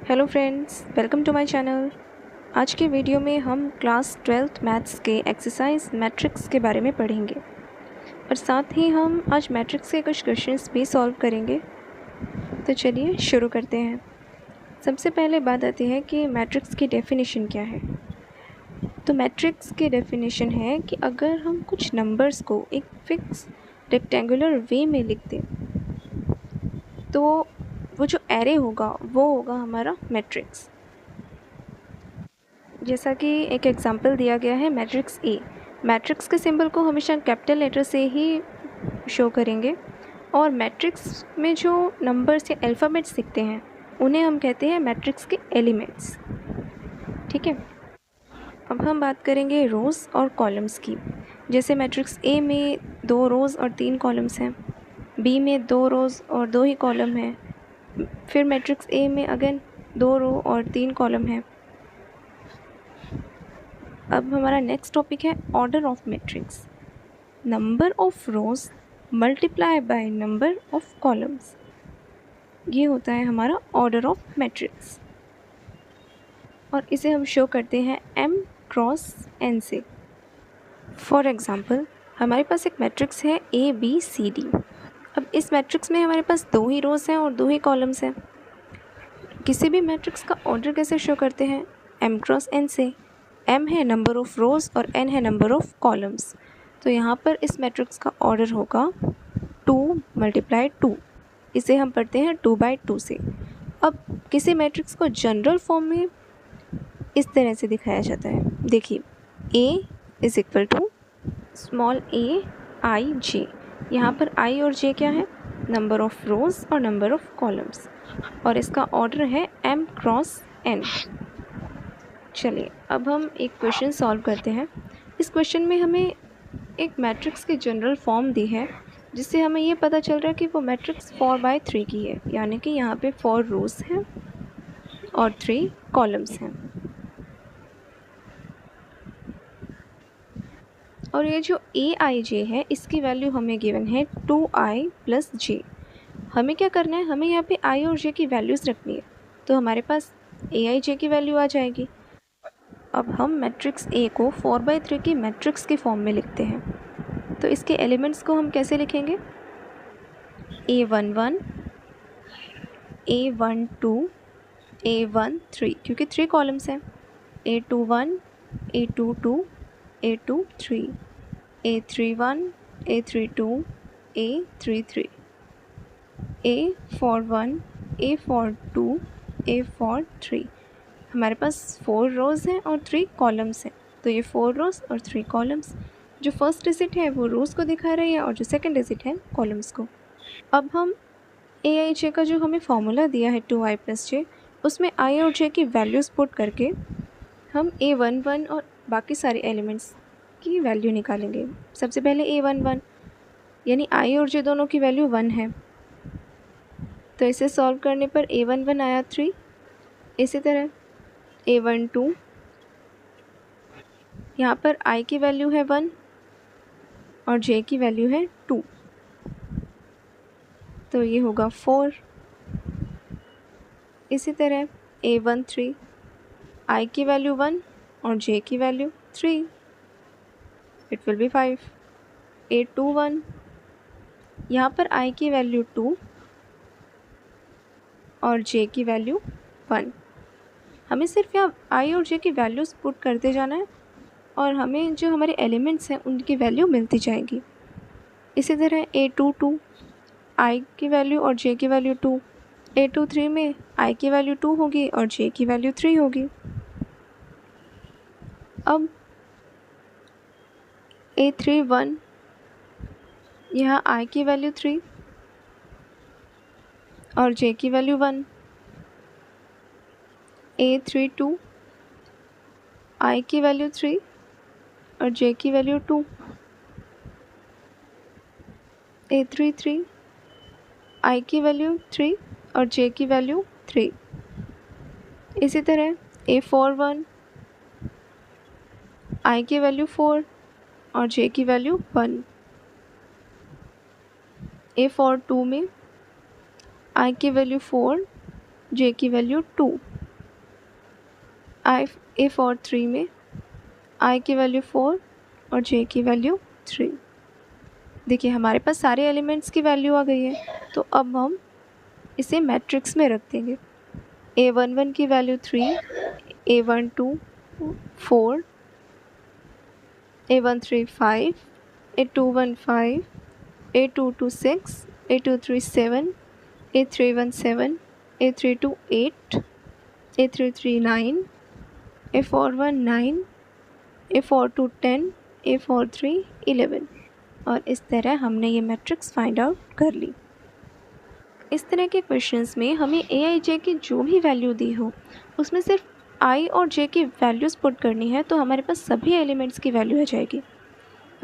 Hello friends, welcome to my channel. आज के video में हम क्लास 12th मैथ्स के एक्सरसाइज मैट्रिक्स के बारे में पढ़ेंगे और साथ ही हम आज मैट्रिक्स के कुछ क्वेश्चंस भी सॉल्व करेंगे। तो चलिए शुरू करते हैं। सबसे पहले बात आती है कि मैट्रिक्स की डेफिनेशन क्या है। तो मैट्रिक्स की डेफिनेशन है कि अगर हम कुछ नंबर्स को एक फिक्स रेक्टेंगुलर वे में लिख दें तो वो जो एरे होगा वो होगा हमारा मैट्रिक्स। जैसा कि एक एग्जांपल दिया गया है मैट्रिक्स ए। मैट्रिक्स के सिंबल को हमेशा कैपिटल लेटर से ही शो करेंगे और मैट्रिक्स में जो नंबर्स या अल्फ़ाबेट्स दिखते हैं उन्हें हम कहते हैं मैट्रिक्स के एलिमेंट्स। ठीक है, अब हम बात करेंगे रोज़ और कॉलम्स की। जैसे मैट्रिक्स ए में 2 रोज़ और 3 कॉलम्स हैं, बी में 2 रोज़ और 2 ही कॉलम हैं, फिर मैट्रिक्स ए में अगेन 2 रो और 3 कॉलम हैं। अब हमारा नेक्स्ट टॉपिक है order of matrix. Number of rose multiply by number of columns, ये होता है हमारा ऑर्डर ऑफ मैट्रिक्स और इसे हम शो करते हैं m क्रॉस n से। फॉर एग्ज़ाम्पल हमारे पास एक मैट्रिक्स है ABCD। अब इस मैट्रिक्स में हमारे पास 2 ही रोज़ हैं और 2 ही कॉलम्स हैं। किसी भी मैट्रिक्स का ऑर्डर कैसे शो करते हैं? m क्रॉस n से। m है नंबर ऑफ़ रोज़ और n है नंबर ऑफ़ कॉलम्स। तो यहाँ पर इस मैट्रिक्स का ऑर्डर होगा 2 × 2। इसे हम पढ़ते हैं 2/2 से। अब किसी मैट्रिक्स को जनरल फॉर्म में इस तरह से दिखाया जाता है। देखिए A = small a I j। यहाँ पर I और j क्या है? नंबर ऑफ़ रोज़ और नंबर ऑफ़ कॉलम्स, और इसका ऑर्डर है m क्रॉस n। चलिए अब हम एक क्वेश्चन सॉल्व करते हैं। इस क्वेश्चन में हमें एक मैट्रिक्स की जनरल फॉर्म दी है जिससे हमें ये पता चल रहा है कि वो मैट्रिक्स 4/3 की है, यानी कि यहाँ पे 4 रोज़ हैं और 3 कॉलम्स हैं। और ये जो AIJ है इसकी वैल्यू हमें गिवन है 2i + j। हमें क्या करना है? हमें यहाँ पे i और j की वैल्यूज़ रखनी है, तो हमारे पास AIJ की वैल्यू आ जाएगी। अब हम मैट्रिक्स A को 4/3 की मैट्रिक्स की फॉर्म में लिखते हैं। तो इसके एलिमेंट्स को हम कैसे लिखेंगे? A11, A12, A13, क्योंकि 3 कॉलम्स हैं। A21, A22, A23, A31, A32, A33, A41, A42, A43। हमारे पास 4 रोज़ हैं और 3 कॉलम्स हैं, तो ये 4 रोज़ और 3 कॉलम्स। जो फर्स्ट डिजिट है वो रोज़ को दिखा रही है और जो सेकंड डिजिट है कॉलम्स को। अब हम AIJ का जो हमें फॉर्मूला दिया है 2i + j, उसमें i और j की वैल्यूज़ पुट करके हम A11 और बाकी सारे एलिमेंट्स की वैल्यू निकालेंगे। सबसे पहले A11 यानी i और j दोनों की वैल्यू 1 है, तो इसे सॉल्व करने पर A11 आया 3। इसी तरह A12, यहाँ पर i की वैल्यू है 1 और j की वैल्यू है 2, तो ये होगा 4। इसी तरह A13, i की वैल्यू 1 और j की value 3, it will be 5। A21, यहाँ पर i की वैल्यू 2 और j की वैल्यू 1। हमें सिर्फ यहाँ i और j की वैल्यूज़ पुट करते जाना है और हमें जो हमारे एलिमेंट्स हैं उनकी वैल्यू मिलती जाएगी। इसी तरह A22, i की वैल्यू और j की वैल्यू 2। A23 में i की वैल्यू 2 होगी और j की वैल्यू 3 होगी। अब A31, यहाँ i की वैल्यू 3 और j की वैल्यू 1। A32, i की वैल्यू 3 और j की वैल्यू 2। A33, i की वैल्यू 3 और j की वैल्यू 3। इसी तरह A41, i की वैल्यू 4 और j की वैल्यू 1। A42 में i की वैल्यू 4, j की वैल्यू 2। ए फॉर 3 में आई की वैल्यू 4 और जे की वैल्यू 3। देखिए हमारे पास सारे एलिमेंट्स की वैल्यू आ गई है, तो अब हम इसे मैट्रिक्स में रख देंगे। A11 की value 3, A12 4, A13 5, A21 5, A22 6, A23 7, A31 7, A32 8, A33 9, A41 9, A42 10, A43 11। और इस तरह हमने ये मैट्रिक्स फाइंड आउट कर ली। इस तरह के क्वेश्चंस में हमें ए आई जे की जो भी वैल्यू दी हो उसमें सिर्फ आई और जे की वैल्यूज़ पुट करनी है, तो हमारे पास सभी एलिमेंट्स की वैल्यू आ जाएगी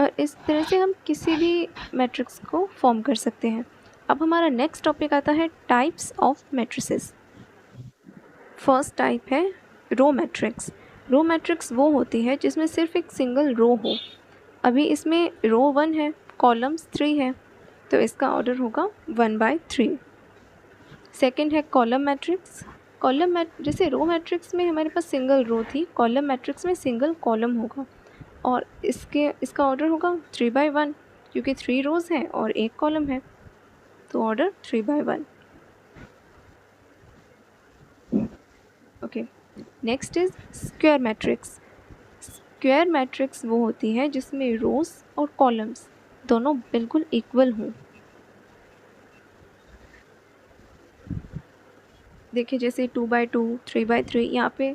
और इस तरह से हम किसी भी मैट्रिक्स को फॉर्म कर सकते हैं। अब हमारा नेक्स्ट टॉपिक आता है types of matrices. First type है रो मैट्रिक्स। रो मैट्रिक्स वो होती है जिसमें सिर्फ एक सिंगल रो हो। अभी इसमें रो 1 है, कॉलम्स 3 है, तो इसका ऑर्डर होगा 1/3। सेकंड है कॉलम मैट्रिक्स। जैसे रो मैट्रिक्स में हमारे पास सिंगल रो थी, कॉलम मैट्रिक्स में सिंगल कॉलम होगा और इसका ऑर्डर होगा 3/1, क्योंकि 3 रोज़ हैं और एक कॉलम है, तो order 3/1। Okay, next is square matrix. Square matrix वो होती है जिसमें रोज और कॉलम्स दोनों बिल्कुल इक्वल हों। देखिए जैसे 2/2, 3/3, यहाँ पे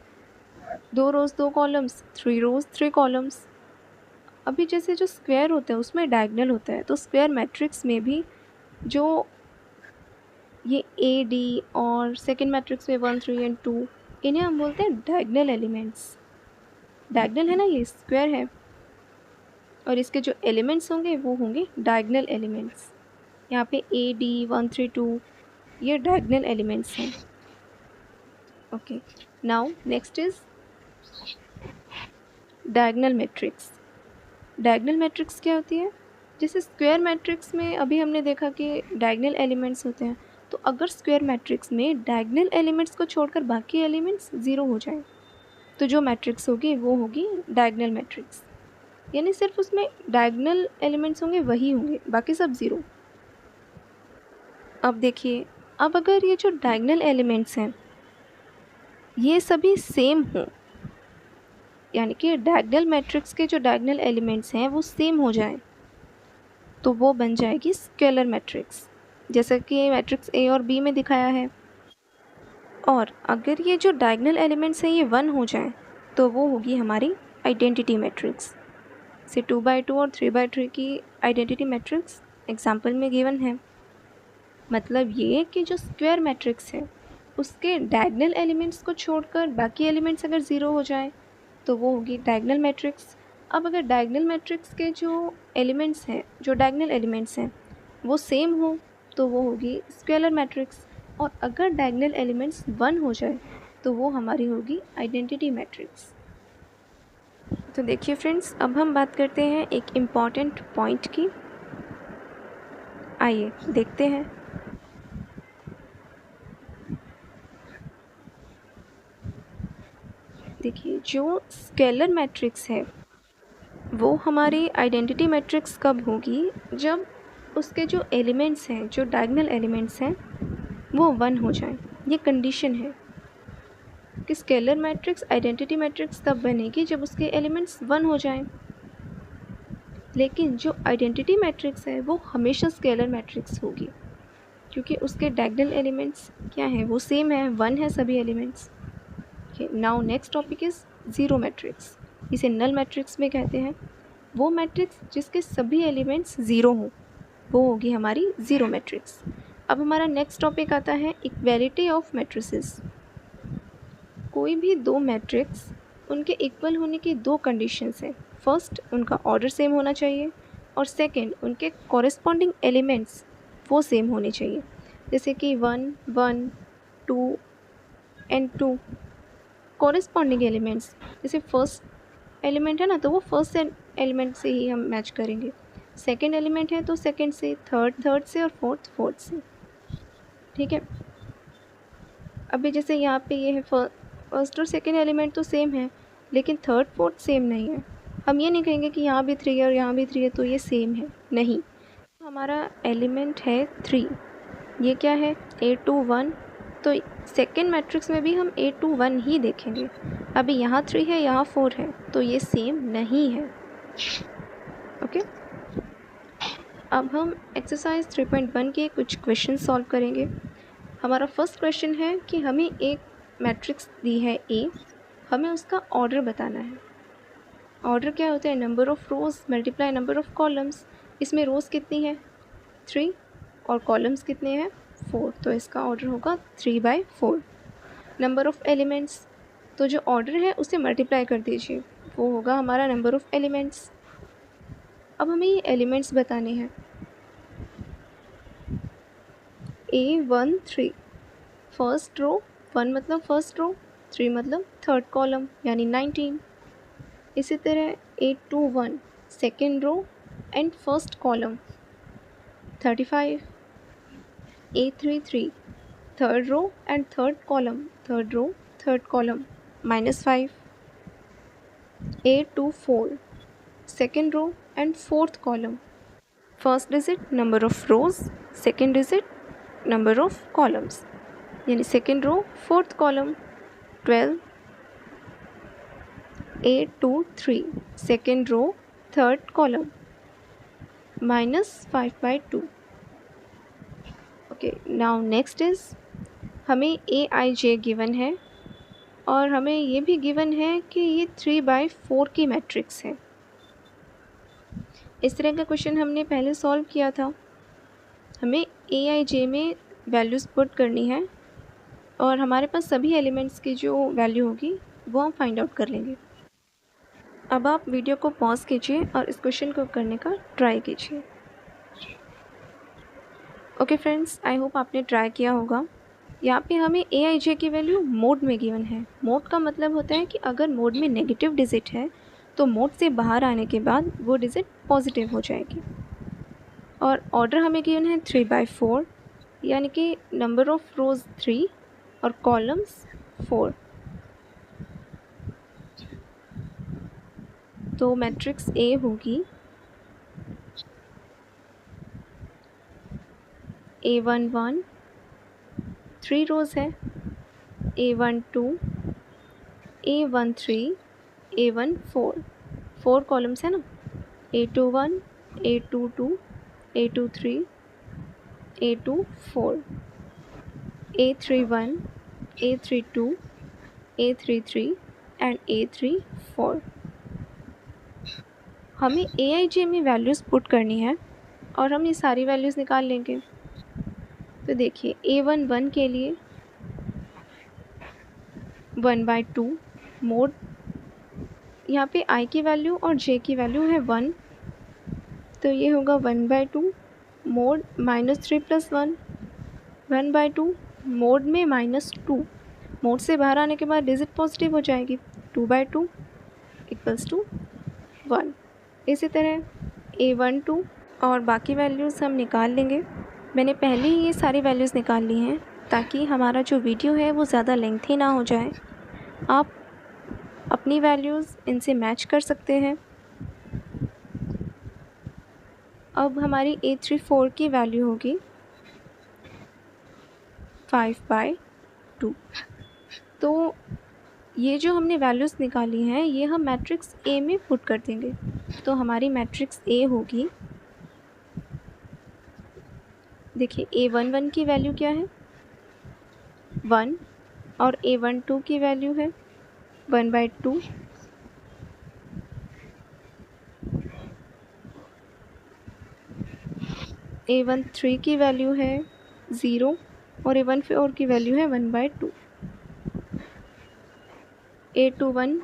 2 रोज 2 कॉलम्स, 3 रोज 3 कॉलम्स। अभी जैसे जो स्क्वायर होता है उसमें डायगोनल होता है, तो स्क्वायर मैट्रिक्स में भी जो ये ए डी और सेकेंड मैट्रिक्स में 1 3 एंड 2, इन्हें हम बोलते हैं डायगोनल एलिमेंट्स। डायगोनल है ना, ये स्क्वायर है और इसके जो एलिमेंट्स होंगे वो होंगे डायगोनल एलिमेंट्स। यहाँ पे ए डी 1 3 2 ये डायगोनल एलिमेंट्स हैं। Okay, now next is diagonal matrix. Diagonal matrix क्या होती है? जैसे स्क्वायर मैट्रिक्स में अभी हमने देखा कि डायगोनल एलिमेंट्स होते हैं, तो अगर स्क्वायर मैट्रिक्स में डायगोनल एलिमेंट्स को छोड़कर बाकी एलिमेंट्स ज़ीरो हो जाएं, तो जो मैट्रिक्स होगी वो होगी डायगोनल मैट्रिक्स। यानी सिर्फ उसमें डायगोनल एलिमेंट्स होंगे वही होंगे, बाकी सब ज़ीरो। अब देखिए, अब अगर ये जो डायगोनल एलिमेंट्स हैं ये सभी सेम हों, यानी कि डायगोनल मैट्रिक्स के जो डायगोनल एलिमेंट्स हैं वो सेम हो जाएं, तो वो बन जाएगी स्केलर मैट्रिक्स, जैसा कि मैट्रिक्स ए और बी में दिखाया है। और अगर ये जो डायगोनल एलिमेंट्स हैं ये 1 हो जाएं, तो वो होगी हमारी आइडेंटिटी मैट्रिक्स। से 2/2 और 3/3 की आइडेंटिटी मैट्रिक्स एग्जाम्पल में गिवन है। मतलब ये कि जो स्क्वायर मैट्रिक्स है उसके डायगोनल एलिमेंट्स को छोड़कर बाकी एलिमेंट्स अगर ज़ीरो हो जाए तो वो होगी डायगोनल मैट्रिक्स। अब अगर डायगोनल मैट्रिक्स के जो एलिमेंट्स हैं, जो डायगोनल एलिमेंट्स हैं वो सेम हो तो वो होगी स्केलर मैट्रिक्स। और अगर डायगोनल एलिमेंट्स 1 हो जाए तो वो हमारी होगी आइडेंटिटी मैट्रिक्स। तो देखिए फ्रेंड्स, अब हम बात करते हैं एक इम्पॉर्टेंट पॉइंट की। आइए देखते हैं। देखिए जो स्केलर मैट्रिक्स है वो हमारी आइडेंटिटी मैट्रिक्स कब होगी? जब उसके जो एलिमेंट्स हैं, जो डायगोनल एलिमेंट्स हैं वो 1 हो जाएं। ये कंडीशन है कि स्केलर मैट्रिक्स आइडेंटिटी मैट्रिक्स तब बनेगी जब उसके एलिमेंट्स 1 हो जाएं। लेकिन जो आइडेंटिटी मैट्रिक्स है वो हमेशा स्केलर मैट्रिक्स होगी, क्योंकि उसके डायगोनल एलिमेंट्स क्या हैं? वो सेम है, 1 है सभी elements. Now next topic is zero matrix. इसे नल मैट्रिक्स में कहते हैं। वो मैट्रिक्स जिसके सभी एलिमेंट्स ज़ीरो हों वो होगी हमारी ज़ीरो मैट्रिक्स। अब हमारा नेक्स्ट टॉपिक आता है इक्वेलिटी ऑफ मैट्रिसेस। कोई भी दो मैट्रिक्स, उनके इक्वल होने की दो कंडीशंस हैं। फर्स्ट, उनका ऑर्डर सेम होना चाहिए और सेकंड, उनके कॉरेस्पॉन्डिंग एलिमेंट्स वो सेम होने चाहिए। जैसे कि 1 1 2 एंड 2 कॉरेस्पॉन्डिंग एलिमेंट्स, जैसे फर्स्ट एलिमेंट है ना तो वो फर्स्ट एलिमेंट से ही हम मैच करेंगे, सेकंड एलिमेंट है तो सेकंड से, थर्ड से और फोर्थ से। ठीक है, अभी जैसे यहाँ पे ये है फर्स्ट और सेकेंड एलिमेंट तो सेम है, लेकिन थर्ड फोर्थ सेम नहीं है। हम ये नहीं कहेंगे कि यहाँ भी 3 है और यहाँ भी 3 है तो ये सेम है, नहीं। हमारा एलिमेंट है 3, ये क्या है A21, तो सेकेंड मैट्रिक्स में भी हम A21 ही देखेंगे। अभी यहाँ 3 है, यहाँ 4 है, तो ये सेम नहीं है। ओके, अब हम एक्सरसाइज 3.1 के कुछ क्वेश्चन सॉल्व करेंगे। हमारा फर्स्ट क्वेश्चन है कि हमें एक मैट्रिक्स दी है A, हमें उसका ऑर्डर बताना है। ऑर्डर क्या होता है, number of rows multiply number of columns. इसमें रोज़ कितनी है 3 और कॉलम्स कितने हैं 4, तो इसका ऑर्डर होगा 3/4। नंबर ऑफ़ एलिमेंट्स, तो जो ऑर्डर है उसे मल्टीप्लाई कर दीजिए, वो होगा हमारा नंबर ऑफ़ एलिमेंट्स। अब हमें ये एलिमेंट्स बताने हैं। A13 फर्स्ट रो, 1 मतलब फर्स्ट रो, 3 मतलब थर्ड कॉलम यानी 19। इसी तरह A21 second row and first column 35। A33 third row and third column, third row third column -5। A24 second row and fourth column, first digit number of rows, second digit number of columns, यानी second row fourth column 12। A23 second row third column -5/2। Okay, now next is हमें AIJ given है और हमें ये भी given है कि ये 3/4 की मैट्रिक्स है। इस तरह का क्वेश्चन हमने पहले सॉल्व किया था। हमें AIJ में वैल्यूज़ पुट करनी है और हमारे पास सभी एलिमेंट्स की जो वैल्यू होगी वो हम फाइंड आउट कर लेंगे। अब आप वीडियो को पॉज कीजिए और इस क्वेश्चन को करने का ट्राई कीजिए। ओके फ्रेंड्स, आई होप आपने ट्राई किया होगा। यहाँ पे हमें AIJ की वैल्यू मोड में गिवन है। मोड का मतलब होता है कि अगर मोड में नेगेटिव डिजिट है तो मोड से बाहर आने के बाद वो डिजिट पॉजिटिव हो जाएगी। और ऑर्डर हमें गिवन है 3/4, यानी कि नंबर ऑफ रोज 3 और कॉलम्स 4। तो मैट्रिक्स A होगी A11 3 रोज है, A12 A13 A14 4 कॉलम्स है ना, A21 A22 A23 A24 A31 A32 A33 and A34। हमें AIJ में वैल्यूज़ पुट करनी है और हम ये सारी वैल्यूज़ निकाल लेंगे। तो देखिए A11 के लिए 1/2 मोड, यहाँ पे I की वैल्यू और J की वैल्यू है 1, तो ये होगा 1/2 मोड -3 + 1, 1/2 मोड में -2, मोड से बाहर आने के बाद डिजिट पॉजिटिव हो जाएगी, 2/2 = 1। इसी तरह A12 और बाकी वैल्यूज़ हम निकाल लेंगे। मैंने पहले ही ये सारी वैल्यूज़ निकाल ली हैं ताकि हमारा जो वीडियो है वो ज़्यादा लेंथी ना हो जाए। आप अपनी वैल्यूज़ इनसे मैच कर सकते हैं। अब हमारी A34 की वैल्यू होगी 5/2। तो ये जो हमने वैल्यूज़ निकाली हैं ये हम मैट्रिक्स A में पुट कर देंगे। तो हमारी मैट्रिक्स A होगी, देखिए A11 की वैल्यू क्या है 1 और A12 की वैल्यू है 1/2। A13 की वैल्यू है 0 और A14 की वैल्यू है 1/2। A21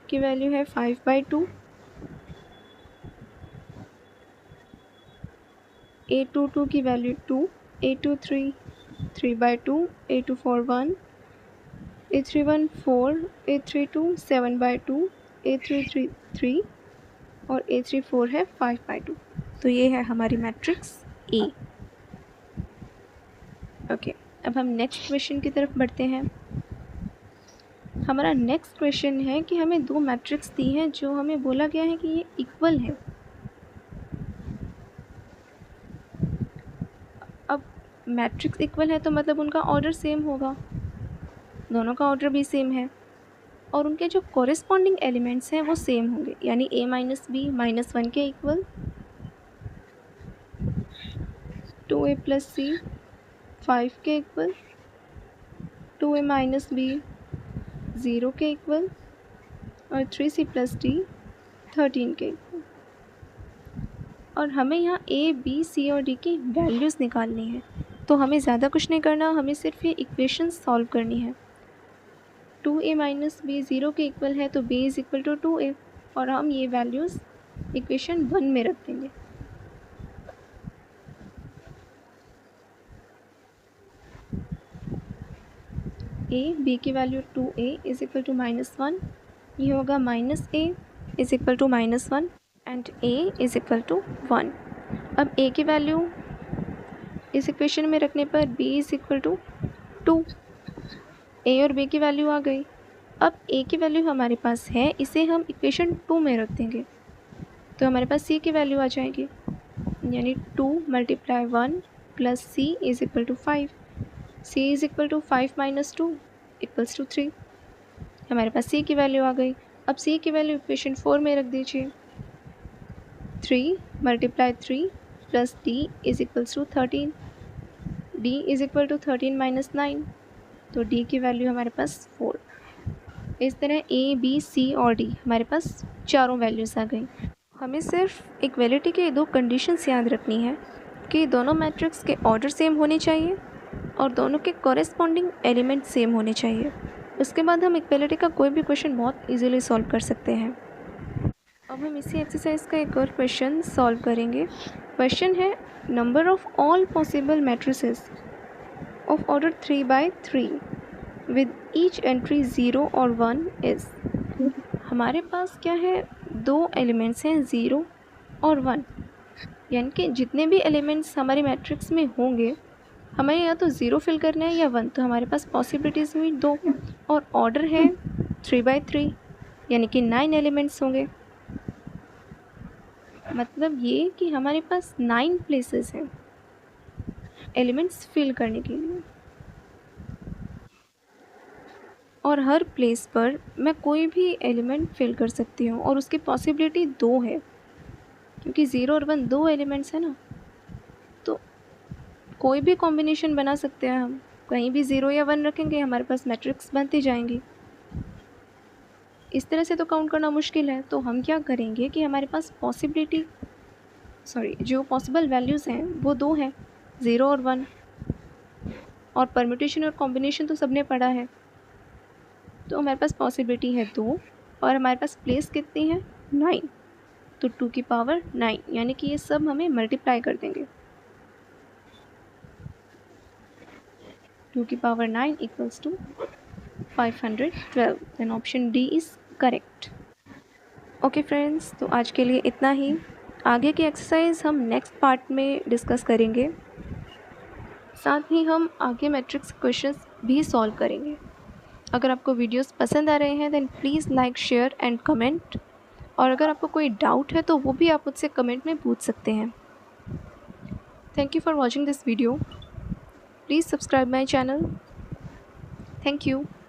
की वैल्यू है 5/2। A22 की value 2, A23 3/2, A24 1, A31 4, A32 7/2, A33 3 और A34 है 5/2। तो ये है हमारी मैट्रिक्स A। ओके, अब हम नेक्स्ट क्वेश्चन की तरफ बढ़ते हैं। हमारा नेक्स्ट क्वेश्चन है कि हमें दो मैट्रिक्स दी हैं जो हमें बोला गया है कि ये इक्वल है। अब मैट्रिक्स इक्वल है तो मतलब उनका ऑर्डर सेम होगा, दोनों का ऑर्डर भी सेम है और उनके जो कॉरेस्पॉन्डिंग एलिमेंट्स हैं वो सेम होंगे, यानी a माइनस बी माइनस 1 के इक्वल, 2a प्लस सी 5 के इक्वल, 2a माइनस बी 0 के इक्वल और 3c प्लस डी 13 के इक्वल। और हमें यहाँ a, b, c और d की वैल्यूज़ निकालनी है, तो हमें ज़्यादा कुछ नहीं करना, हमें सिर्फ ये इक्वेशन सॉल्व करनी है। 2a माइनस बी 0 के इक्वल है तो b is equal to 2a और हम ये वैल्यूज़ इक्वेशन 1 में रख देंगे। a, b की value 2a is equal to -1, ये होगा -a is equal to -1 and a is equal to 1। अब a की वैल्यू इस इक्वेशन में रखने पर b is equal to 2, a और b की वैल्यू आ गई। अब a की वैल्यू हमारे पास है, इसे हम इक्वेशन 2 में रख देंगे तो हमारे पास c की वैल्यू आ जाएगी, यानी 2 × 1 plus c is equal to 5, c is equal to 5 minus 2 equals to 3। हमारे पास c की वैल्यू आ गई। अब c की वैल्यू इक्वेशन 4 में रख दीजिए, 3 × 3 plus d is equals to 13, d is equal to 13 minus 9, तो d की वैल्यू हमारे पास 4। इस तरह a, b, c और d हमारे पास चारों वैल्यूज़ आ गई। हमें सिर्फ इक्वलिटी के दो कंडीशंस याद रखनी है कि दोनों मैट्रिक्स के ऑर्डर सेम होने चाहिए और दोनों के कॉरेस्पॉन्डिंग एलिमेंट सेम होने चाहिए। उसके बाद हम इक्वलिटी का कोई भी क्वेश्चन बहुत इजीली सॉल्व कर सकते हैं। अब हम इसी एक्सरसाइज का एक और क्वेश्चन सॉल्व करेंगे। क्वेश्चन है number of all possible matrices of order 3/3 with each entry 0 और 1 इज़। हमारे पास क्या है, दो एलिमेंट्स हैं 0 और 1, यानी कि जितने भी एलिमेंट्स हमारे मैट्रिक्स में होंगे हमें या तो 0 फिल करना है या 1, तो हमारे पास पॉसिबिलिटीज़ हुई 2 और ऑर्डर है 3/3, यानी कि 9 एलिमेंट्स होंगे। मतलब ये कि हमारे पास 9 प्लेसेस हैं एलिमेंट्स फिल करने के लिए और हर प्लेस पर मैं कोई भी एलिमेंट फिल कर सकती हूँ और उसकी पॉसिबिलिटी 2 है, क्योंकि 0 और 1 दो एलिमेंट्स हैं ना, तो कोई भी कॉम्बिनेशन बना सकते हैं हम। कहीं भी 0 या 1 रखेंगे हमारे पास मैट्रिक्स बनती जाएंगी। इस तरह से तो काउंट करना मुश्किल है, तो हम क्या करेंगे कि हमारे पास जो पॉसिबल वैल्यूज़ हैं वो 2 हैं, 0 और 1, और परम्यूटेशन और कॉम्बिनेशन तो सबने पढ़ा है, तो हमारे पास पॉसिबिलिटी है 2 और हमारे पास प्लेस कितनी है 9, तो 2 की पावर 9, यानी कि ये सब हमें मल्टीप्लाई कर देंगे। 2 की power 9 equals to 512, then option D is correct. Okay friends, तो आज के लिए इतना ही। आगे की एक्सरसाइज हम नेक्स्ट पार्ट में डिस्कस करेंगे, साथ ही हम आगे मैट्रिक्स क्वेश्चंस भी सॉल्व करेंगे। अगर आपको वीडियोस पसंद आ रहे हैं then please like, share and comment, और अगर आपको कोई डाउट है तो वो भी आप मुझसे कमेंट में पूछ सकते हैं। Thank you for watching this video. Please subscribe my channel. Thank you.